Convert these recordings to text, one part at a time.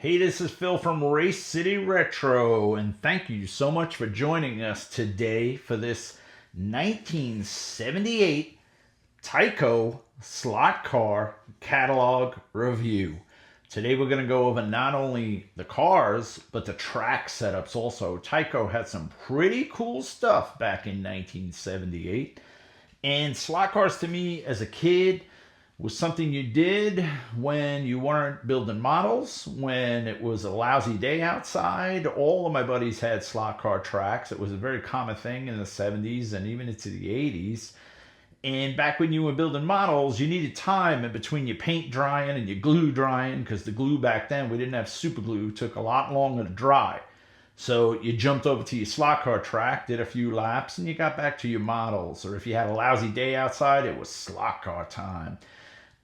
Hey, this is Phil from Race City Retro, and thank you so much for joining us today for this 1978 Tyco slot car catalog review. Today we're going to go over not only the cars, but the track setups also. Tyco had some pretty cool stuff back in 1978. And slot cars to me as a kid was something you did when you weren't building models, when it was a lousy day outside. All of my buddies had slot car tracks. It was a very common thing in the 70s and even into the 80s. And back when you were building models, you needed time in between your paint drying and your glue drying, because the glue back then, we didn't have super glue, took a lot longer to dry. So you jumped over to your slot car track, did a few laps, and you got back to your models. Or if you had a lousy day outside, it was slot car time.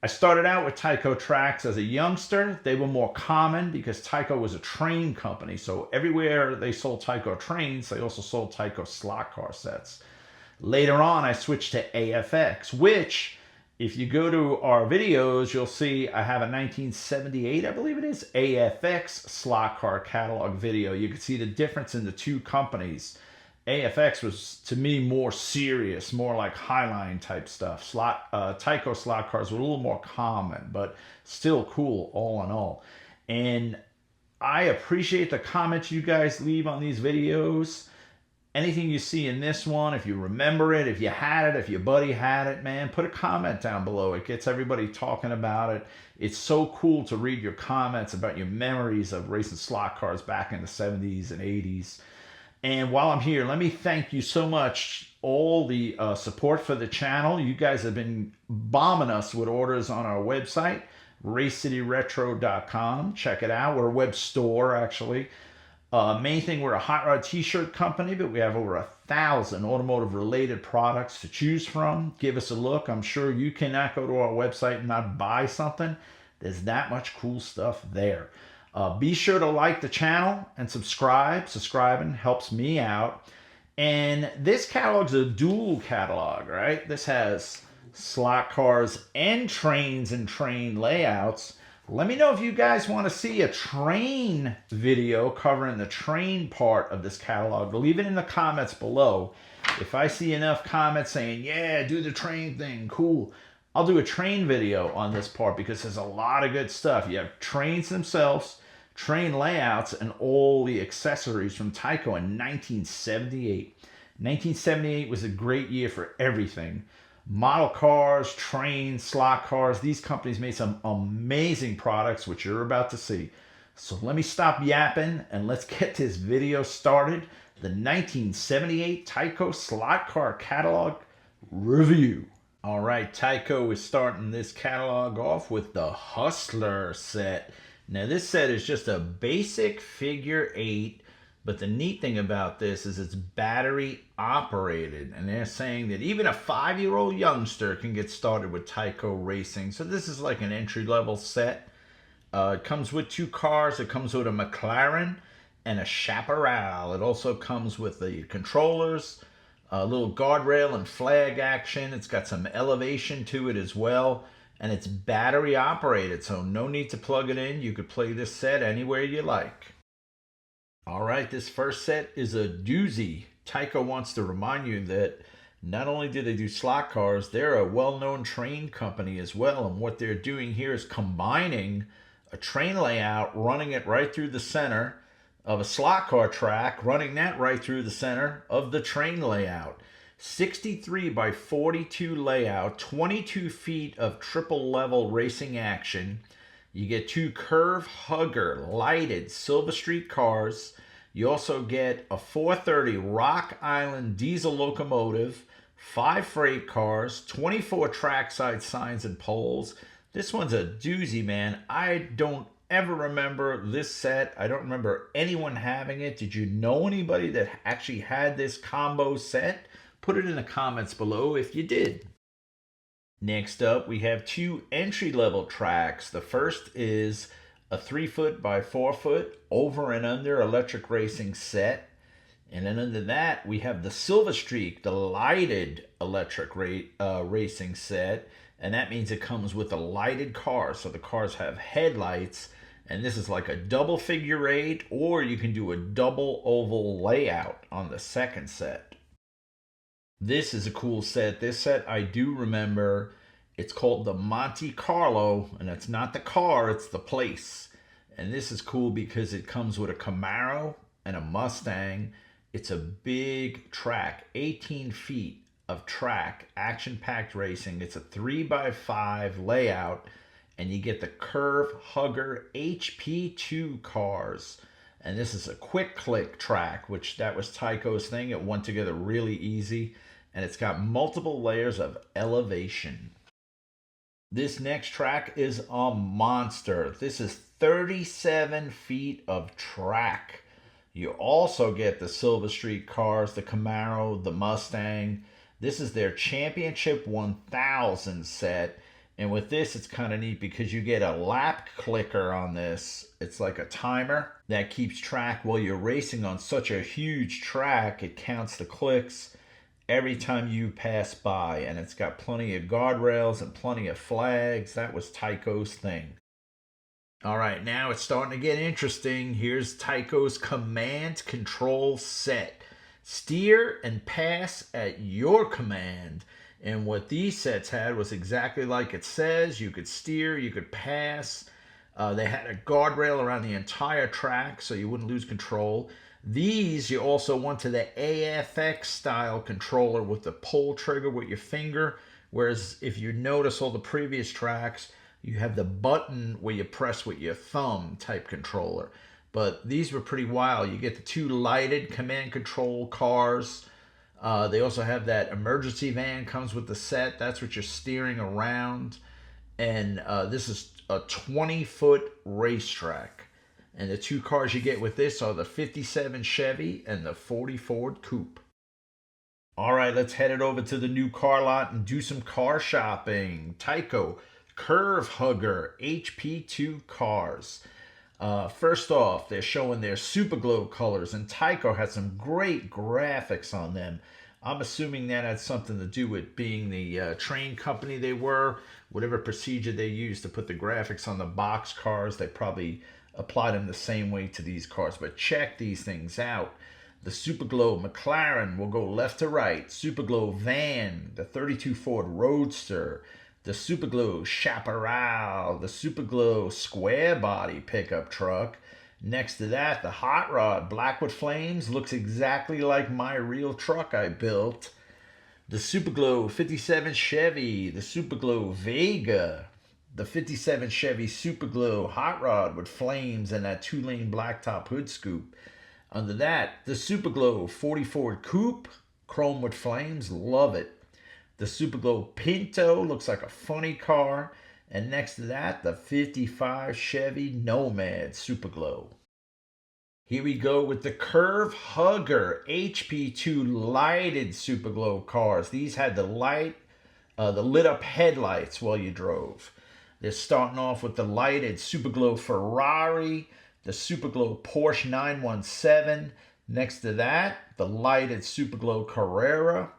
I started out with Tyco tracks as a youngster. They were more common because Tyco was a train company. So everywhere they sold Tyco trains, they also sold Tyco slot car sets. Later on, I switched to AFX, which, if you go to our videos, you'll see I have a 1978, I believe it is, AFX slot car catalog video. You can see the difference in the two companies. AFX was, to me, more serious, more like Highline type stuff. Tyco slot cars were a little more common, but still cool all in all. And I appreciate the comments you guys leave on these videos. Anything you see in this one, if you remember it, if you had it, if your buddy had it, man, put a comment down below. It gets everybody talking about it. It's so cool to read your comments about your memories of racing slot cars back in the 70s and 80s. And while I'm here, let me thank you so much, all the support for the channel. You guys have been bombing us with orders on our website, racecityretro.com. Check it out. We're a web store, actually. Main thing, we're a hot rod t-shirt company, but we have over 1,000 automotive related products to choose from. Give us a look. I'm sure you cannot go to our website and not buy something. There's that much cool stuff there. Be sure to like the channel and subscribe. Subscribing helps me out. And this catalog's a dual catalog, right? This has slot cars and trains and train layouts. Let me know if you guys want to see a train video covering the train part of this catalog. Leave it in the comments below. If I see enough comments saying, yeah, do the train thing, cool, I'll do a train video on this part, because there's a lot of good stuff. You have trains themselves, train layouts, and all the accessories from Tyco in 1978. 1978 was a great year for everything. Model cars, trains, slot cars. These companies made some amazing products, which you're about to see. So let me stop yapping and let's get this video started. The 1978 Tyco slot car catalog review. All right, Tyco is starting this catalog off with the Hustler set. Now this set is just a basic figure 8. But the neat thing about this is it's battery operated, and they're saying that even a 5-year-old youngster can get started with Tyco racing. So this is like an entry-level set. It comes with 2 cars. It comes with a McLaren and a Chaparral. It also comes with the controllers, a little guardrail and flag action. It's got some elevation to it as well, and it's battery operated, so no need to plug it in. You could play this set anywhere you like. All right, this first set is a doozy. Tyco wants to remind you that not only do they do slot cars, they're a well-known train company as well. And what they're doing here is combining a train layout, running it right through the center of a slot car track, running that right through the center of the train layout. 63 by 42 layout, 22 feet of triple level racing action. You get 2 curve hugger lighted Silver Street cars. You also get a 430 Rock Island diesel locomotive, 5 freight cars, 24 trackside signs and poles. This one's a doozy, man. I don't ever remember this set. I don't remember anyone having it. Did you know anybody that actually had this combo set? Put it in the comments below if you did. Next up, we have 2 entry-level tracks. The first is a 3-foot by 4-foot over and under electric racing set. And then under that, we have the Silver Streak, the lighted electric racing set. And that means it comes with a lighted car. So the cars have headlights And this is like a double figure eight, or you can do a double oval layout on the second set. This is a cool set. This set I do remember. It's called the Monte Carlo, and it's not the car, it's the place. And this is cool because it comes with a Camaro and a Mustang. It's a big track, 18 feet of track, action-packed racing. It's a 3x5 layout, and you get the Curve Hugger HP2 cars. And this is a quick click track, which that was Tyco's thing. It went together really easy, and it's got multiple layers of elevation. This next track is a monster. This is 37 feet of track. You also get the Silver Streak cars, the Camaro, the Mustang. This is their Championship 1000 set. And with this, it's kind of neat because you get a lap clicker on this. It's like a timer that keeps track while you're racing on such a huge track. It counts the clicks every time you pass by, and it's got plenty of guardrails and plenty of flags. That was Tyco's thing. All right, now it's starting to get interesting. Here's Tyco's command control set. Steer and pass at your command. And what these sets had was exactly like it says. You could steer, you could pass. They had a guardrail around the entire track so you wouldn't lose control. These, you also went to the AFX style controller with the pull trigger with your finger. Whereas if you notice all the previous tracks, you have the button where you press with your thumb type controller. But these were pretty wild. You get the two lighted command control cars. They also have that emergency van comes with the set. That's what you're steering around. And this is a 20-foot racetrack. And the two cars you get with this are the 57 Chevy and the 40 Ford Coupe. All right, let's head it over to the new car lot and do some car shopping. Tyco Curve Hugger HP2 cars. First off, they're showing their Super Glow colors, and Tyco has some great graphics on them. I'm assuming that had something to do with being the train company they were. Whatever procedure they used to put the graphics on the box cars, they probably applied them the same way to these cars. But check these things out. The Super Glow McLaren will go left to right. Super Glow van, the 32 Ford Roadster, the Super Glow Chaparral, the Super Glow square body pickup truck. Next to that, the Hot Rod Blackwood Flames looks exactly like my real truck I built. The Super Glow 57 Chevy, the Super Glow Vega, the 57 Chevy Super Glow Hot Rod with flames and that 2-lane blacktop hood scoop. Under that, the Super Glow 40 Ford Coupe, chrome with flames, love it. The Super Glow Pinto looks like a funny car. And next to that, the 55 Chevy Nomad Super Glow. Here we go with the Curve Hugger HP2 lighted Super Glow cars. These had the lit up headlights while you drove. They're starting off with the lighted Super Glow Ferrari, the Super Glow Porsche 917. Next to that, the lighted Super Glow Carrera.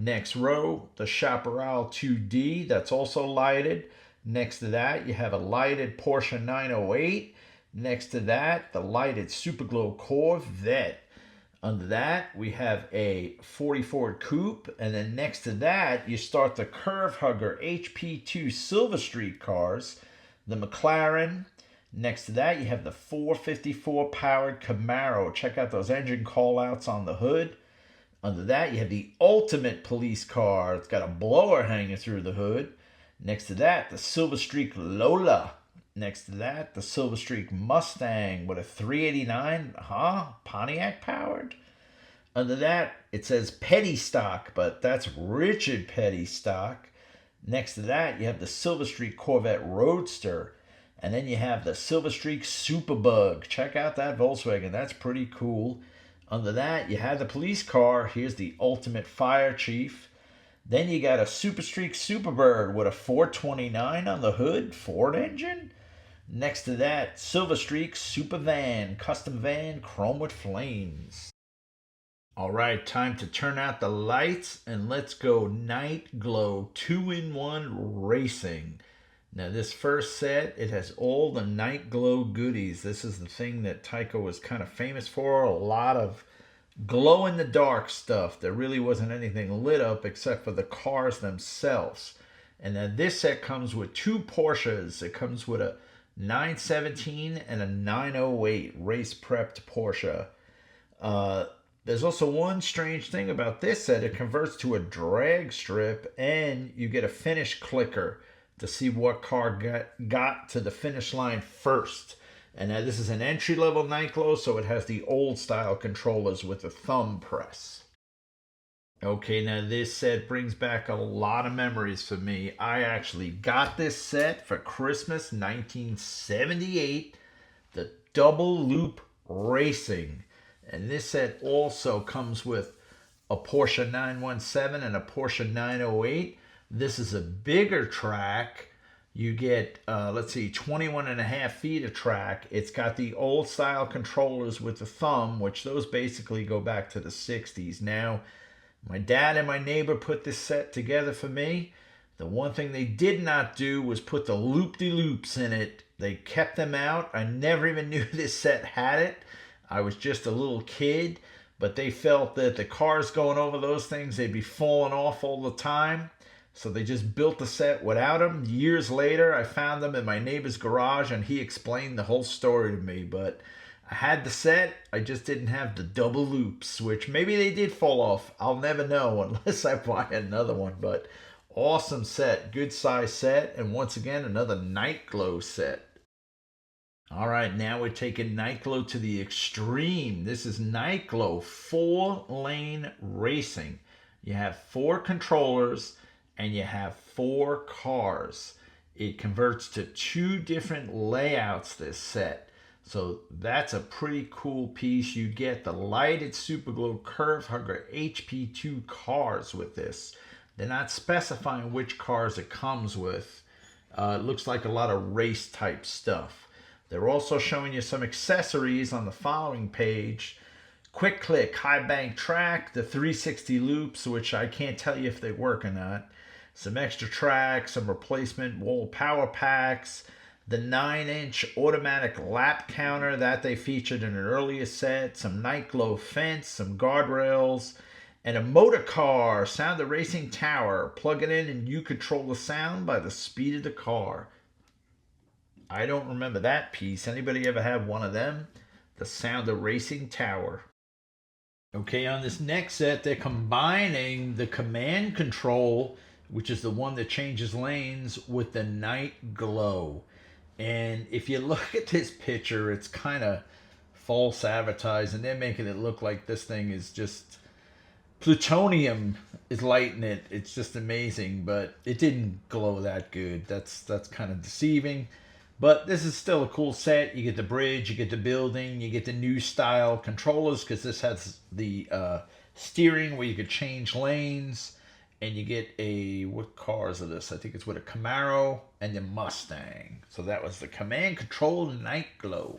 Next row, the Chaparral 2D, that's also lighted. Next to that, you have a lighted Porsche 908. Next to that, the lighted Super Glow Corvette. Under that, we have a 40 Ford Coupe. And then next to that, you start the Curve Hugger HP2 Silver Streak cars. The McLaren. Next to that, you have the 454 powered Camaro. Check out those engine callouts on the hood. Under that, you have the ultimate police car. It's got a blower hanging through the hood. Next to that, the Silver Streak Lola. Next to that, the Silver Streak Mustang with a 389, Pontiac powered. Under that, it says Petty Stock, but that's Richard Petty Stock. Next to that, you have the Silver Streak Corvette Roadster. And then you have the Silver Streak Superbug. Check out that Volkswagen. That's pretty cool. Under that, you have the police car. Here's the ultimate fire chief. Then you got a Super Streak Superbird with a 429 on the hood, Ford engine. Next to that, Silver Streak Super Van, custom van, chrome with flames. All right, time to turn out the lights and let's go Night Glow 2-in-1 Racing. Now this first set, it has all the night glow goodies. This is the thing that Tyco was kind of famous for. A lot of glow in the dark stuff. There really wasn't anything lit up except for the cars themselves. And then this set comes with two Porsches. It comes with a 917 and a 908 race prepped Porsche. There's also one strange thing about this set. It converts to a drag strip and you get a finish clicker to see what car got to the finish line first. And now this is an entry-level night glow, so it has the old style controllers with the thumb press. Okay, now this set brings back a lot of memories for me. I actually got this set for Christmas 1978, the Double Loop Racing. And this set also comes with a Porsche 917 and a Porsche 908. This is a bigger track. You get, 21 and a half feet of track. It's got the old style controllers with the thumb, which those basically go back to the 60s. Now, my dad and my neighbor put this set together for me. The one thing they did not do was put the loop-de-loops in it. They kept them out. I never even knew this set had it. I was just a little kid, but they felt that the cars going over those things, they'd be falling off all the time. So they just built the set without them. Years later, I found them in my neighbor's garage, and he explained the whole story to me. But I had the set, I just didn't have the double loops, which maybe they did fall off. I'll never know unless I buy another one. But awesome set, good size set, and once again, another night glow set. All right, now we're taking night glow to the extreme. This is night glow 4-lane racing. You have 4 controllers and you have 4 cars. It converts to 2 different layouts, this set. So that's a pretty cool piece. You get the lighted Super Glow Curve Hugger HP2 cars with this. They're not specifying which cars it comes with. It looks like a lot of race type stuff. They're also showing you some accessories on the following page. Quick click, high bank track, the 360 loops, which I can't tell you if they work or not. Some extra track, some replacement wall power packs, the 9-inch automatic lap counter that they featured in an earlier set, some night glow fence, some guardrails, and a motor car, sound the racing tower. Plug it in and you control the sound by the speed of the car. I don't remember that piece. Anybody ever have one of them? The sound of racing tower. Okay, on this next set, they're combining the command control, which is the one that changes lanes, with the night glow. And if you look at this picture, it's kind of false advertising. They're making it look like this thing is just plutonium is lighting it. It's just amazing, but it didn't glow that good. That's kind of deceiving. But this is still a cool set. You get the bridge, you get the building, you get the new style controllers, because this has the steering where you could change lanes. And you get what cars are this? I think it's with a Camaro and a Mustang. So that was the command control night glow.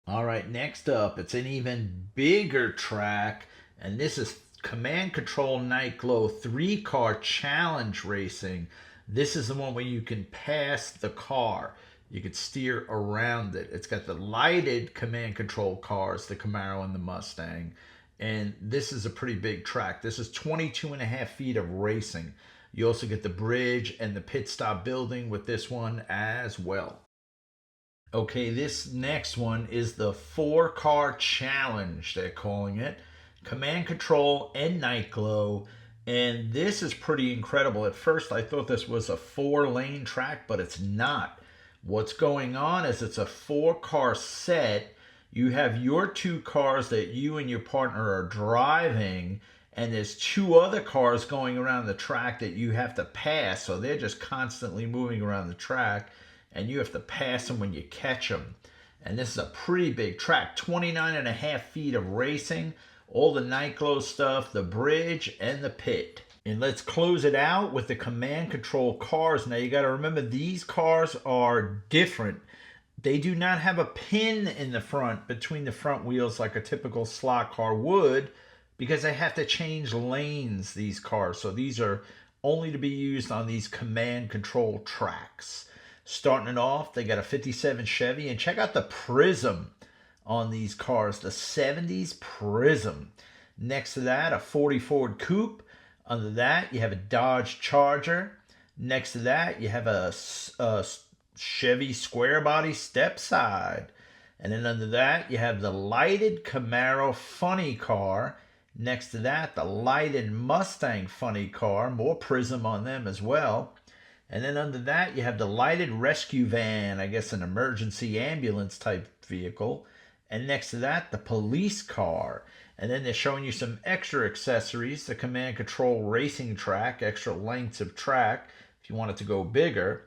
All right, next up, it's an even bigger track. And this is command control night glow 3-car challenge racing. This is the one where you can pass the car. You could steer around it. It's got the lighted command control cars, the Camaro and the Mustang. And this is a pretty big track. This is 22 and a half feet of racing. You also get the bridge and the pit stop building with this one as well. Okay, this next one is the 4-car challenge, they're calling it. Command control and night glow. And this is pretty incredible. At first, I thought this was a 4-lane track, but it's not. What's going on is it's a 4-car set. You have your 2 cars that you and your partner are driving, and there's 2 other cars going around the track that you have to pass. So they're just constantly moving around the track, and you have to pass them when you catch them. And this is a pretty big track, 29 and a half feet of racing, all the night glow stuff, the bridge, and the pit. And let's close it out with the command control cars. Now you got to remember, these cars are different. They do not have a pin in the front between the front wheels like a typical slot car would, because they have to change lanes, these cars. So these are only to be used on these command control tracks. Starting it off, they got a 57 Chevy, and check out the prism on these cars, the 70s prism. Next to that, a 40 Ford Coupe. Under that, you have a Dodge Charger. Next to that, you have a Chevy square body step side. And then under that, you have the lighted Camaro funny car. Next to that, the lighted Mustang funny car. More prism on them as well. And then under that, you have the lighted rescue van, I guess an emergency ambulance type vehicle. And next to that, the police car. And then they're showing you some extra accessories, the command control racing track, extra lengths of track if you want it to go bigger.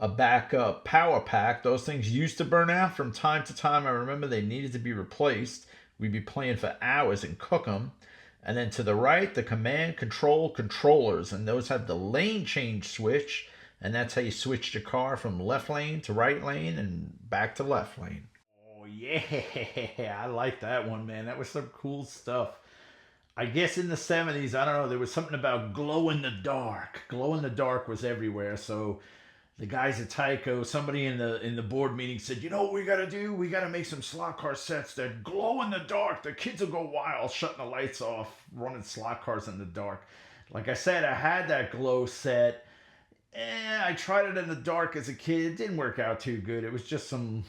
A backup power pack. Those things used to burn out from time to time. I remember they needed to be replaced. We'd be playing for hours and cook them. And then to the right, the command control controllers. And those have the lane change switch. And that's how you switch your car from left lane to right lane and back to left lane. Oh, yeah. I like that one, man. That was some cool stuff. I guess in the 70s, I don't know, there was something about glow in the dark. Glow in the dark was everywhere. So the guys at Tyco, somebody in the board meeting said, you know what we got to do? We got to make some slot car sets that glow in the dark. The kids will go wild, shutting the lights off, running slot cars in the dark. Like I said, I had that glow set. I tried it in the dark as a kid. It didn't work out too good. It was just some,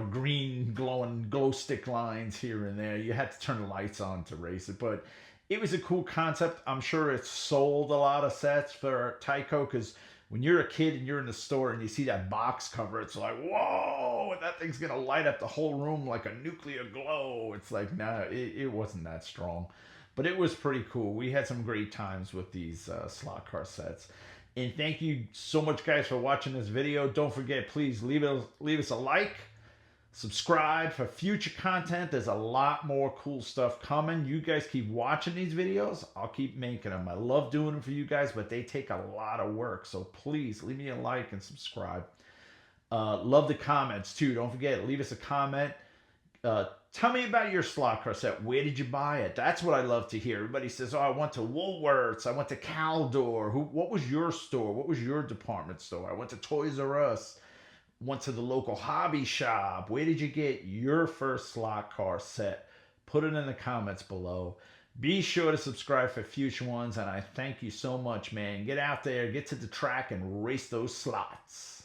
green glowing glow stick lines here and there. You had to turn the lights on to race it, but it was a cool concept. I'm sure it sold a lot of sets for Tyco, because when you're a kid and you're in the store and you see that box cover, it's like, whoa, that thing's gonna light up the whole room like a nuclear glow. It's like, no, it wasn't that strong, but it was pretty cool. We had some great times with these slot car sets. And thank you so much, guys, for watching this video. Don't forget, please leave us a like, subscribe for future content. There's a lot more cool stuff coming. You guys keep watching these videos. I'll keep making them. I love doing them for you guys, but they take a lot of work. So please leave me a like and subscribe. Love the comments too. Don't forget, leave us a comment. Tell me about your slot car set. Where did you buy it? That's what I love to hear. Everybody says, oh, I went to Woolworths. I went to Caldor. What was your store? What was your department store? I went to Toys R Us. Went to the local hobby shop. Where did you get your first slot car set? Put it in the comments below. Be sure to subscribe for future ones. And I thank you so much, man. Get out there, get to the track, and race those slots.